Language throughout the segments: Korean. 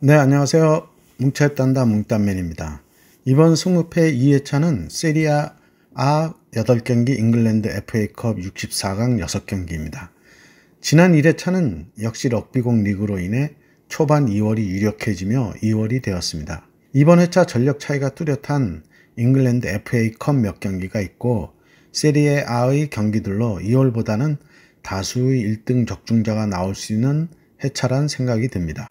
네, 안녕하세요. 뭉쳐 딴다 뭉딴맨입니다. 이번 승무패 2회차는 세리아 A 8경기 잉글랜드 FA컵 64강 6경기입니다. 지난 1회차는 역시 럭비공 리그로 인해 초반 2월이 유력해지며 2월이 되었습니다. 이번 회차 전력 차이가 뚜렷한 잉글랜드 FA컵 몇 경기가 있고 세리아 A의 경기들로 2월보다는 다수의 1등 적중자가 나올 수 있는 회차란 생각이 듭니다.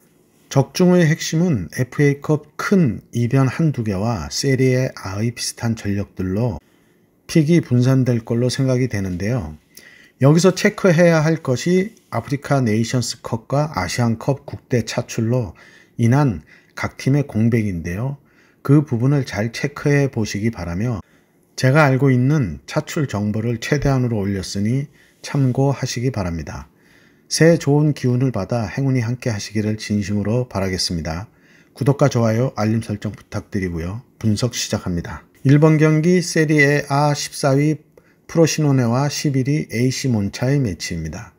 적중의 핵심은 FA컵 큰 이변 한두 개와 세리에 A의 비슷한 전력들로 픽이 분산될 걸로 생각이 되는데요. 여기서 체크해야 할 것이 아프리카 네이션스컵과 아시안컵 국대 차출로 인한 각 팀의 공백인데요. 그 부분을 잘 체크해 보시기 바라며 제가 알고 있는 차출 정보를 최대한으로 올렸으니 참고하시기 바랍니다. 새해 좋은 기운을 받아 행운이 함께 하시기를 진심으로 바라겠습니다. 구독과 좋아요, 알림 설정 부탁드리고요. 분석 시작합니다. 1번 경기 세리에 A 14위 프로시노네와 11위 AC 몬차의 매치입니다.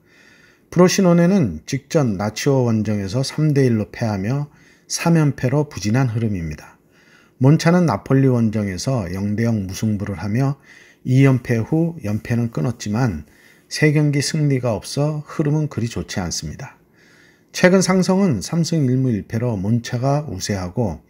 프로시노네는 직전 라치오 원정에서 3대1로 패하며 3연패로 부진한 흐름입니다. 몬차는 나폴리 원정에서 0대0 무승부를 하며 2연패 후 연패는 끊었지만 3경기 승리가 없어 흐름은 그리 좋지 않습니다. 최근 상성은 3승 1무 1패로 몬차가 우세하고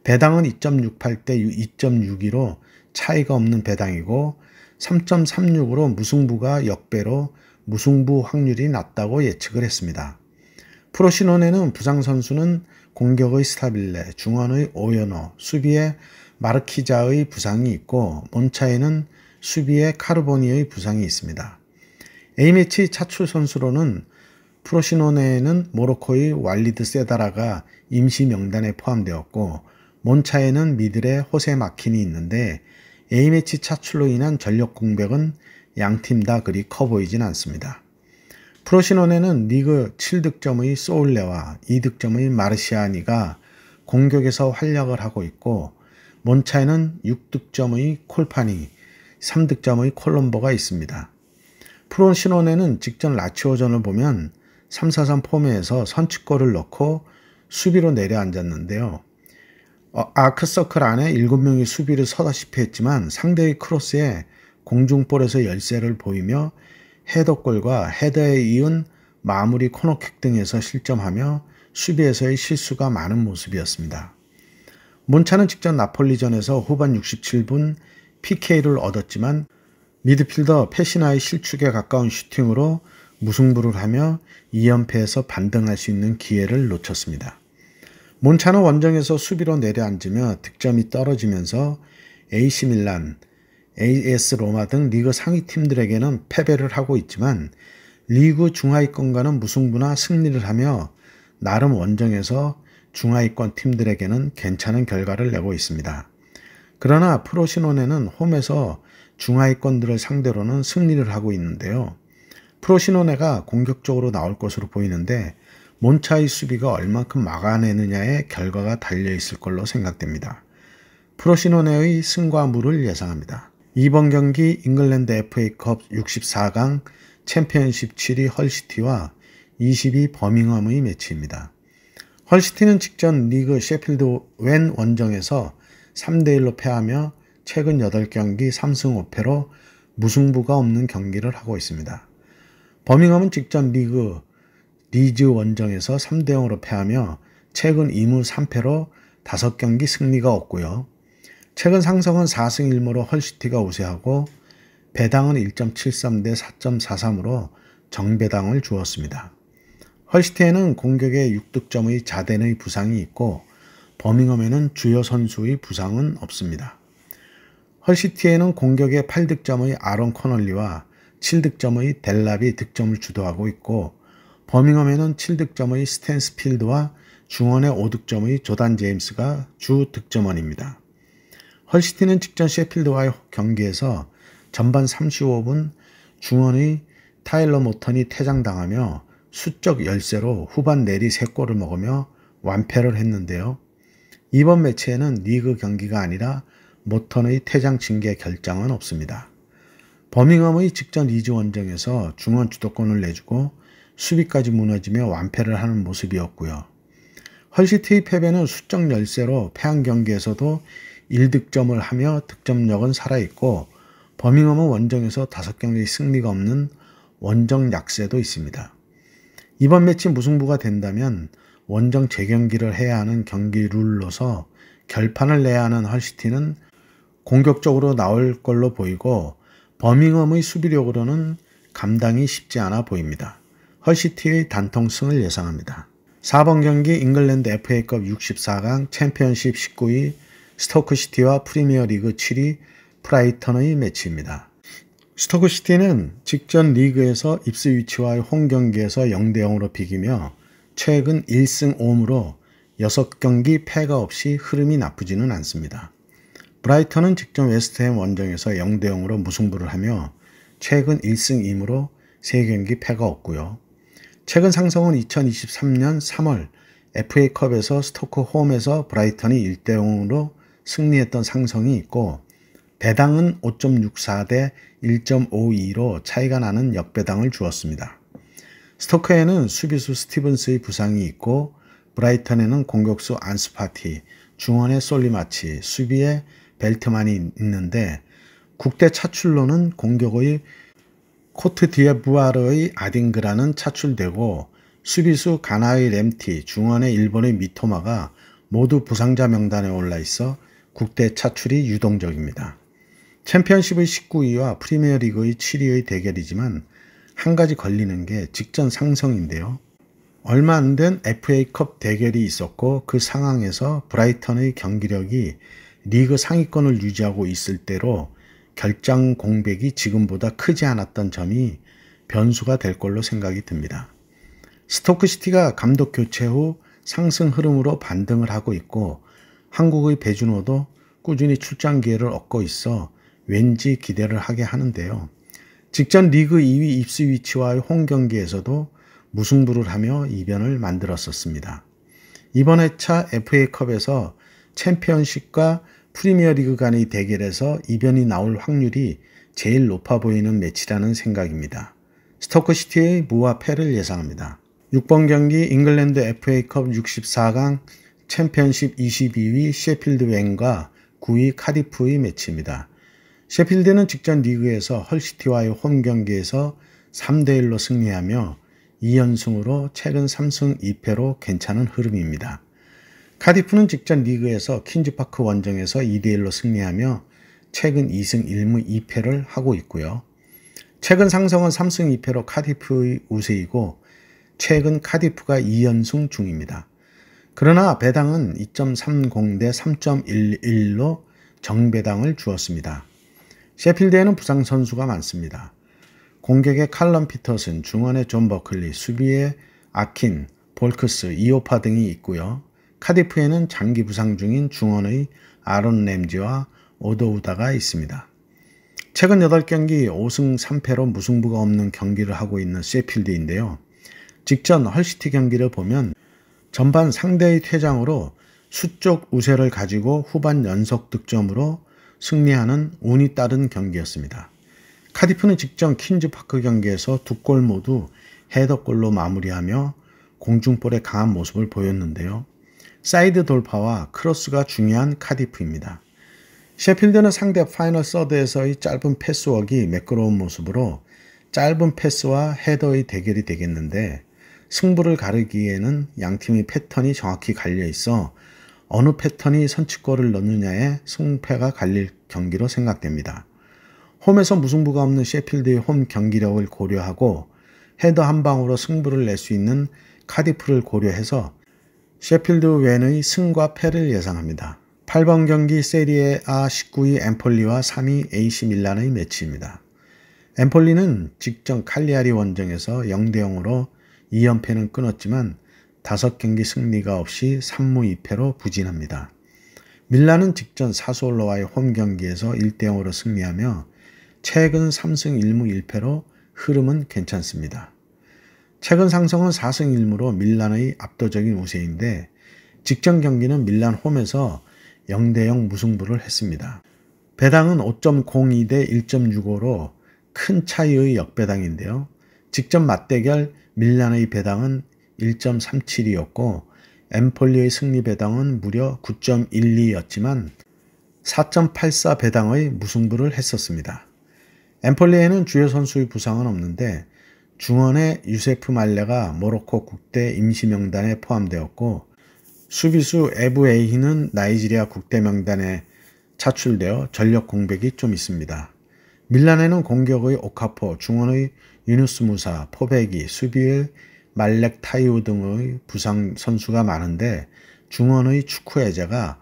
배당은 2.68대 2.62로 차이가 없는 배당이고 3.36으로 무승부가 역배로 무승부 확률이 낮다고 예측을 했습니다. 프로시노네는 부상 선수는 공격의 스타빌레, 중원의 오연호, 수비에 마르키자의 부상이 있고 몬차에는 수비에 카르보니의 부상이 있습니다. A매치 차출 선수로는 프로시노네에는 모로코의 왈리드 세다라가 임시 명단에 포함되었고 몬차에는 미들의 호세 마킨이 있는데 A매치 차출로 인한 전력 공백은 양팀 다 그리 커 보이진 않습니다. 프로시노네는 리그 7득점의 소울레와 2득점의 마르시아니가 공격에서 활약을 하고 있고 몬차에는 6득점의 콜파니, 3득점의 콜롬보가 있습니다. 프로시노네는 직전 라치오전을 보면 3-4-3 폼에서 선취골을 넣고 수비로 내려앉았는데요. 아크서클 안에 7명이 수비를 서다시피 했지만 상대의 크로스에 공중볼에서 열세를 보이며 헤더골과 헤더에 이은 마무리 코너킥 등에서 실점하며 수비에서의 실수가 많은 모습이었습니다. 몬차는 직전 나폴리전에서 후반 67분 PK를 얻었지만 미드필더 페시나의 실축에 가까운 슈팅으로 무승부를 하며 2연패에서 반등할 수 있는 기회를 놓쳤습니다. 몬차는 원정에서 수비로 내려앉으며 득점이 떨어지면서 AC 밀란, AS 로마 등 리그 상위 팀들에게는 패배를 하고 있지만 리그 중하위권과는 무승부나 승리를 하며 나름 원정에서 중하위권 팀들에게는 괜찮은 결과를 내고 있습니다. 그러나 프로시노네는 홈에서 중하위권들을 상대로는 승리를 하고 있는데요. 프로시노네가 공격적으로 나올 것으로 보이는데 몬차의 수비가 얼만큼 막아내느냐의 결과가 달려있을 걸로 생각됩니다. 프로시노네의 승과 무를 예상합니다. 이번 경기 잉글랜드 FA컵 64강 챔피언십 7위 헐시티와 20위 버밍엄의 매치입니다. 헐시티는 직전 리그 셰필드 웬 원정에서 3대1로 패하며 최근 8경기 3승 5패로 무승부가 없는 경기를 하고 있습니다. 버밍엄은 직전 리그 리즈 원정에서 3대0으로 패하며 최근 2무 3패로 5경기 승리가 없고요. 최근 상성은 4승 1무로 헐시티가 우세하고 배당은 1.73대 4.43으로 정배당을 주었습니다. 헐시티에는 공격에 6득점의 자덴의 부상이 있고 버밍엄에는 주요 선수의 부상은 없습니다. 헐시티에는 공격에 8득점의 아론 코널리와 7득점의 델랍이 득점을 주도하고 있고 버밍엄에는 7득점의 스탠스필드와 중원에 5득점의 조단 제임스가 주 득점원입니다. 헐시티는 직전 셰필드와의 경기에서 전반 35분 중원의 타일러 모턴이 퇴장당하며 수적 열세로 후반 내리 3골을 먹으며 완패를 했는데요. 이번 매치에는 리그 경기가 아니라 모턴의 퇴장 징계 결장은 없습니다. 버밍엄의 직전 리즈 원정에서 중원 주도권을 내주고 수비까지 무너지며 완패를 하는 모습이었고요. 헐시티의 패배는 수적 열세로 패한 경기에서도 1득점을 하며 득점력은 살아있고 버밍엄은 원정에서 5경기 승리가 없는 원정 약세도 있습니다. 이번 매치 무승부가 된다면 원정 재경기를 해야 하는 경기 룰로서 결판을 내야 하는 헐시티는 공격적으로 나올 걸로 보이고 버밍엄의 수비력으로는 감당이 쉽지 않아 보입니다. 헐시티의 단통승을 예상합니다. 4번 경기 잉글랜드 FA컵 64강 챔피언십 19위 스토크시티와 프리미어리그 7위 브라이턴의 매치입니다. 스토크시티는 직전 리그에서 입스위치와의 홈경기에서 0대0으로 비기며 최근 1승 5무로 6경기 패가 없이 흐름이 나쁘지는 않습니다. 브라이턴은 직전 웨스트햄 원정에서 0대0으로 무승부를 하며 최근 1승 2무로 3경기 패가 없고요. 최근 상성은 2023년 3월 FA컵에서 스토크 홈에서 브라이턴이 1대0으로 승리했던 상성이 있고 배당은 5.64 대 1.52로 차이가 나는 역배당을 주었습니다. 스토크에는 수비수 스티븐스의 부상이 있고 브라이턴에는 공격수 안스파티, 중원의 솔리마치, 수비에 벨트만이 있는데 국대 차출로는 공격의 코트 디에부아르의 아딩그라는 차출되고 수비수 가나의 램티, 중원의 일본의 미토마가 모두 부상자 명단에 올라 있어 국대 차출이 유동적입니다. 챔피언십의 19위와 프리미어리그의 7위의 대결이지만 한 가지 걸리는 게 직전 상성인데요. 얼마 안 된 FA컵 대결이 있었고 그 상황에서 브라이턴의 경기력이 리그 상위권을 유지하고 있을 때로 결장 공백이 지금보다 크지 않았던 점이 변수가 될 걸로 생각이 듭니다. 스토크시티가 감독 교체 후 상승 흐름으로 반등을 하고 있고 한국의 배준호도 꾸준히 출장 기회를 얻고 있어 왠지 기대를 하게 하는데요. 직전 리그 2위 입스위치와의 홈경기에서도 무승부를 하며 이변을 만들었었습니다. 이번 회차 FA컵에서 챔피언십과 프리미어리그 간의 대결에서 이변이 나올 확률이 제일 높아 보이는 매치라는 생각입니다. 스토크시티의 무와 패를 예상합니다. 6번 경기 잉글랜드 FA컵 64강 챔피언십 22위 셰필드 웬과 9위 카디프의 매치입니다. 셰필드는 직전 리그에서 헐시티와의 홈 경기에서 3대1로 승리하며 2연승으로 최근 3승 2패로 괜찮은 흐름입니다. 카디프는 직전 리그에서 퀸즈파크 원정에서 2대1로 승리하며 최근 2승 1무 2패를 하고 있고요. 최근 상성은 3승 2패로 카디프의 우세이고 최근 카디프가 2연승 중입니다. 그러나 배당은 2.30 대 3.11로 정배당을 주었습니다. 셰필드에는 부상 선수가 많습니다. 공격의 칼럼 피터슨, 중원의 존 버클리, 수비의 아킨, 볼크스, 이오파 등이 있고요. 카디프에는 장기 부상 중인 중원의 아론 램지와 오도우다가 있습니다. 최근 8경기 5승 3패로 무승부가 없는 경기를 하고 있는 셰필드인데요. 직전 헐시티 경기를 보면 전반 상대의 퇴장으로 수적 우세를 가지고 후반 연속 득점으로 승리하는 운이 따른 경기였습니다. 카디프는 직전 퀸즈파크 경기에서 2골 모두 헤더골로 마무리하며 공중볼에 강한 모습을 보였는데요. 사이드 돌파와 크로스가 중요한 카디프입니다. 셰필드는 상대 파이널 서드에서의 짧은 패스웍이 매끄러운 모습으로 짧은 패스와 헤더의 대결이 되겠는데 승부를 가르기에는 양팀의 패턴이 정확히 갈려 있어 어느 패턴이 선취골을 넣느냐에 승패가 갈릴 경기로 생각됩니다. 홈에서 무승부가 없는 셰필드의 홈 경기력을 고려하고 헤더 한 방으로 승부를 낼 수 있는 카디프를 고려해서 셰필드 웬의 승과 패를 예상합니다. 8번 경기 세리에 A 19위 엠폴리와 3위 AC 밀란의 매치입니다. 엠폴리는 직전 칼리아리 원정에서 0대0으로 2연패는 끊었지만 5경기 승리가 없이 3무 2패로 부진합니다. 밀란은 직전 사수올로와의 홈 경기에서 1대0으로 승리하며 최근 3승 1무 1패로 흐름은 괜찮습니다. 최근 상성은 4승 1무로 밀란의 압도적인 우세인데 직전 경기는 밀란 홈에서 0대0 무승부를 했습니다. 배당은 5.02 대 1.65로 큰 차이의 역배당인데요. 직전 맞대결 밀란의 배당은 1.37이었고 엠폴리의 승리 배당은 무려 9.12였지만 4.84 배당의 무승부를 했었습니다. 엠폴리에는 주요 선수의 부상은 없는데 중원의 유세프 말레가 모로코 국대 임시 명단에 포함되었고 수비수 에브 에이히는 나이지리아 국대 명단에 차출되어 전력 공백이 좀 있습니다. 밀란에는 공격의 오카포, 중원의 유누스 무사, 포베기, 수비의 말렉 타이우 등의 부상 선수가 많은데 중원의 축구 해자가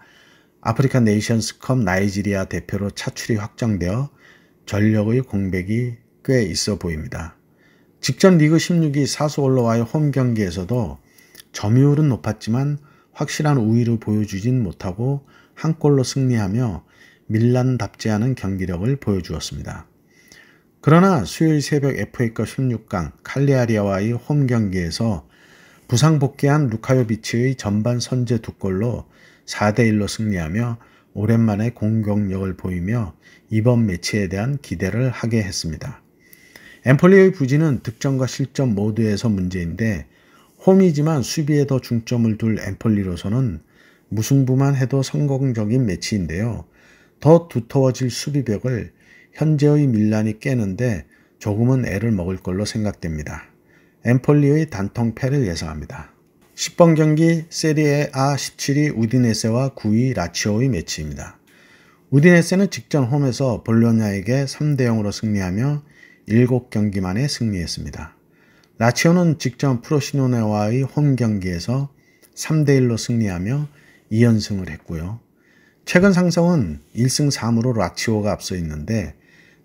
아프리카 네이션스컵 나이지리아 대표로 차출이 확정되어 전력의 공백이 꽤 있어 보입니다. 직전 리그 16위 사수올로와의 홈 경기에서도 점유율은 높았지만 확실한 우위를 보여주진 못하고 한 골로 승리하며 밀란답지 않은 경기력을 보여주었습니다. 그러나 수요일 새벽 FA컵 16강 칼리아리아와의 홈 경기에서 부상 복귀한 루카요비치의 전반 선제 2골로 4대1로 승리하며 오랜만에 공격력을 보이며 이번 매치에 대한 기대를 하게 했습니다. 엠폴리의 부진은 득점과 실점 모두에서 문제인데 홈이지만 수비에 더 중점을 둘 엠폴리로서는 무승부만 해도 성공적인 매치인데요. 더 두터워질 수비벽을 현재의 밀란이 깨는데 조금은 애를 먹을 걸로 생각됩니다. 엠폴리의 단통 패를 예상합니다. 10번 경기 세리에 A 17위 우디네세와 9위 라치오의 매치입니다. 우디네세는 직전 홈에서 볼로냐에게 3대0으로 승리하며 7경기 만에 승리했습니다. 라치오는 직전 프로시노네와의 홈 경기에서 3대1로 승리하며 2연승을 했고요. 최근 상성은 1승 3무로 라치오가 앞서 있는데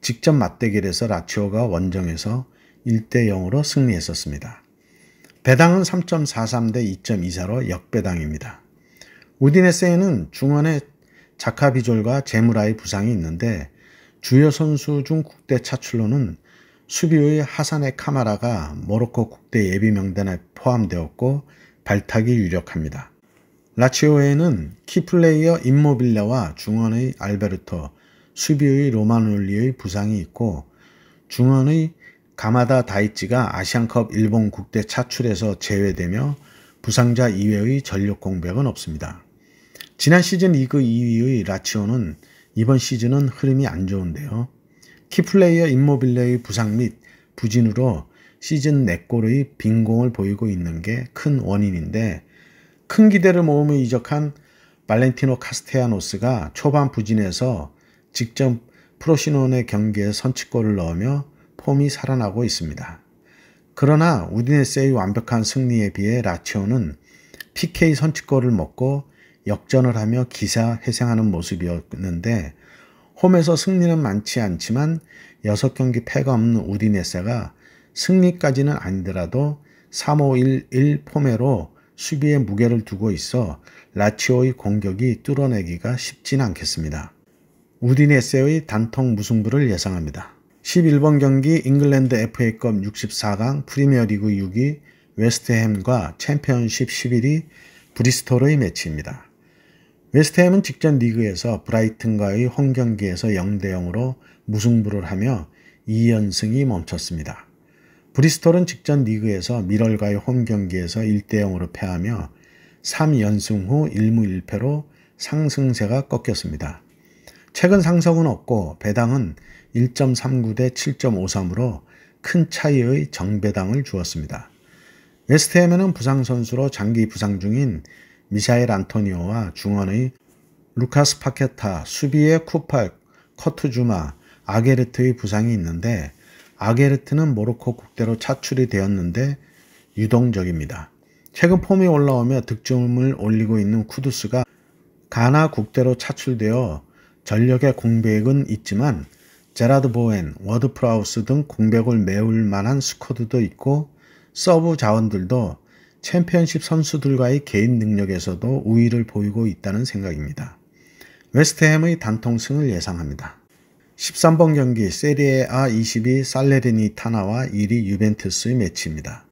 직전 맞대결에서 라치오가 원정에서 1대0으로 승리했었습니다. 배당은 3.43 대 2.24로 역배당입니다. 우디네세에는 중원의 자카비졸과 제무라의 부상이 있는데 주요 선수 중 국대 차출로는 수비의 하산의 카마라가 모로코 국대 예비 명단에 포함되었고 발탁이 유력합니다. 라치오에는 키플레이어 임모빌레와 중원의 알베르토, 수비의 로마놀리의 부상이 있고 중원의 가마다 다이치가 아시안컵 일본 국대 차출에서 제외되며 부상자 이외의 전력 공백은 없습니다. 지난 시즌 리그 2위의 라치오는 이번 시즌은 흐름이 안 좋은데요. 키플레이어 임모빌레의 부상 및 부진으로 시즌 4골의 빈공을 보이고 있는 게 큰 원인인데 큰 기대를 모으며 이적한 발렌티노 카스테야노스가 초반 부진에서 직접 프로시노네 경기에 선취골을 넣으며 폼이 살아나고 있습니다. 그러나 우디네세의 완벽한 승리에 비해 라치오는 PK 선취골을 먹고 역전을 하며 기사회생하는 모습이었는데 홈에서 승리는 많지 않지만 6경기 패가 없는 우디네세가 승리까지는 아니더라도 3-5-1-1 포메로 수비에 무게를 두고 있어 라치오의 공격이 뚫어내기가 쉽진 않겠습니다. 우디네세의 단통 무승부를 예상합니다. 11번 경기 잉글랜드 FA컵 64강 프리미어리그 6위 웨스트햄과 챔피언십 11위 브리스톨의 매치입니다. 웨스트햄은 직전 리그에서 브라이튼과의 홈 경기에서 0대0으로 무승부를 하며 2연승이 멈췄습니다. 브리스톨은 직전 리그에서 미럴과의 홈 경기에서 1대0으로 패하며 3연승 후 1무 1패로 상승세가 꺾였습니다. 최근 상승은 없고 배당은 1.39 대 7.53으로 큰 차이의 정배당을 주었습니다. 웨스트햄에는 부상 선수로 장기 부상 중인 미샤엘 안토니오와 중원의 루카스 파케타, 수비의 쿠팔, 커투주마, 아게르트의 부상이 있는데 아게르트는 모로코 국대로 차출이 되었는데 유동적입니다. 최근 폼이 올라오며 득점을 올리고 있는 쿠두스가 가나 국대로 차출되어 전력의 공백은 있지만 제라드 보엔, 워드 프라우스 등 공백을 메울 만한 스쿼드도 있고 서브 자원들도 챔피언십 선수들과의 개인 능력에서도 우위를 보이고 있다는 생각입니다. 웨스트햄의 단통승을 예상합니다. 13번 경기 세리에 A 22 살레르니타나와 1위 유벤투스의 매치입니다.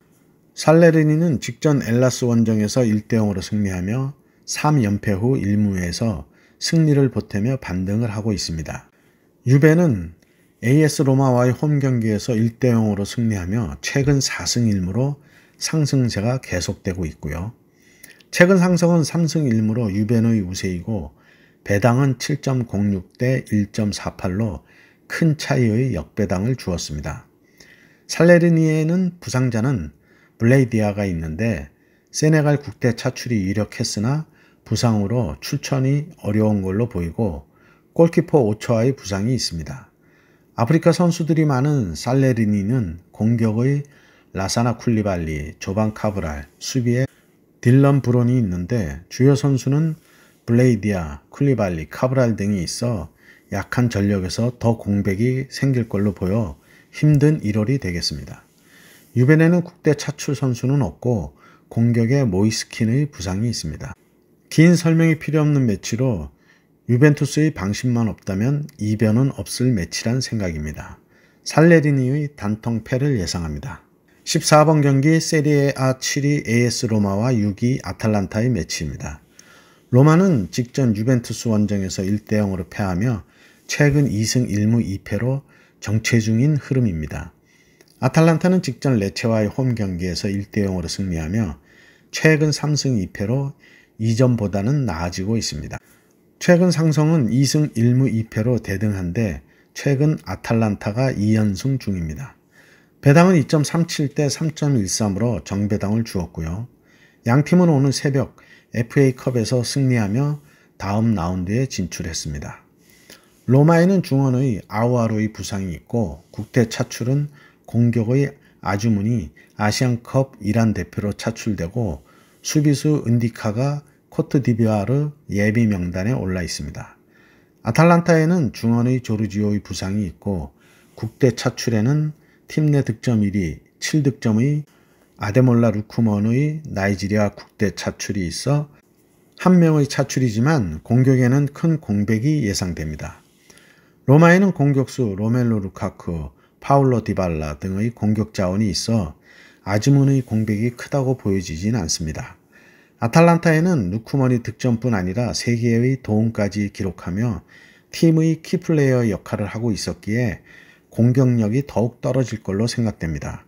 살레르니는 직전 엘라스 원정에서 1대0으로 승리하며 3연패 후 1무에서 승리를 보태며 반등을 하고 있습니다. 유벤은 AS 로마와의 홈 경기에서 1대0으로 승리하며 최근 4승 1무로 상승세가 계속되고 있고요. 최근 상승은 3승 1무로 유벤의 우세이고 배당은 7.06 대 1.48로 큰 차이의 역배당을 주었습니다. 살레르니에는 부상자는 블레이디아가 있는데 세네갈 국대 차출이 유력했으나 부상으로 출전이 어려운 걸로 보이고 골키퍼 오초아의 부상이 있습니다. 아프리카 선수들이 많은 살레르니는 공격의 라사나 쿨리발리, 조반 카브랄, 수비에 딜런 브론이 있는데 주요 선수는 블레이디아, 쿨리발리, 카브랄 등이 있어 약한 전력에서 더 공백이 생길 걸로 보여 힘든 1월이 되겠습니다. 유벤에는 국대 차출 선수는 없고 공격에 모이스킨의 부상이 있습니다. 긴 설명이 필요 없는 매치로 유벤투스의 방심만 없다면 이변은 없을 매치란 생각입니다. 살레르니의 단통패를 예상합니다. 14번 경기 세리에A 7위 AS 로마와 6위 아탈란타의 매치입니다. 로마는 직전 유벤투스 원정에서 1대 0으로 패하며 최근 2승 1무 2패로 정체 중인 흐름입니다. 아탈란타는 직전 레체와의 홈 경기에서 1대 0으로 승리하며 최근 3승 2패로 이전보다는 나아지고 있습니다. 최근 상성은 2승 1무 2패로 대등한데 최근 아탈란타가 2연승 중입니다. 배당은 2.37 대 3.13으로 정배당을 주었고요. 양팀은 오늘 새벽 FA컵에서 승리하며 다음 라운드에 진출했습니다. 로마에는 중원의 아우아로의 부상이 있고 국대 차출은 공격의 아주문이 아시안컵 이란 대표로 차출되고 수비수 은디카가 코트디부아르 예비 명단에 올라 있습니다. 아탈란타에는 중원의 조르지오의 부상이 있고 국대 차출에는 팀 내 득점 1위 7득점의 아데몰라 루쿠먼의 나이지리아 국대 차출이 있어 한 명의 차출이지만 공격에는 큰 공백이 예상됩니다. 로마에는 공격수 로멜로 루카쿠, 파울로 디발라 등의 공격 자원이 있어 아즈문의 공백이 크다고 보여지진 않습니다. 아탈란타에는 루쿠먼이 득점뿐 아니라 3개의 도움까지 기록하며 팀의 키플레이어 역할을 하고 있었기에 공격력이 더욱 떨어질 걸로 생각됩니다.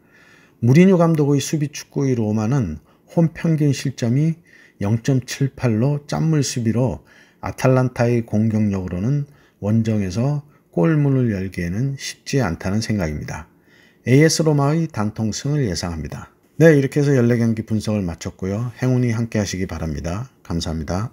무리뉴 감독의 수비 축구의 로마는 홈 평균 실점이 0.78로 짠물 수비로 아탈란타의 공격력으로는 원정에서 골문을 열기에는 쉽지 않다는 생각입니다. AS 로마의 단통승을 예상합니다. 네, 이렇게 해서 14경기 분석을 마쳤고요. 행운이 함께 하시기 바랍니다. 감사합니다.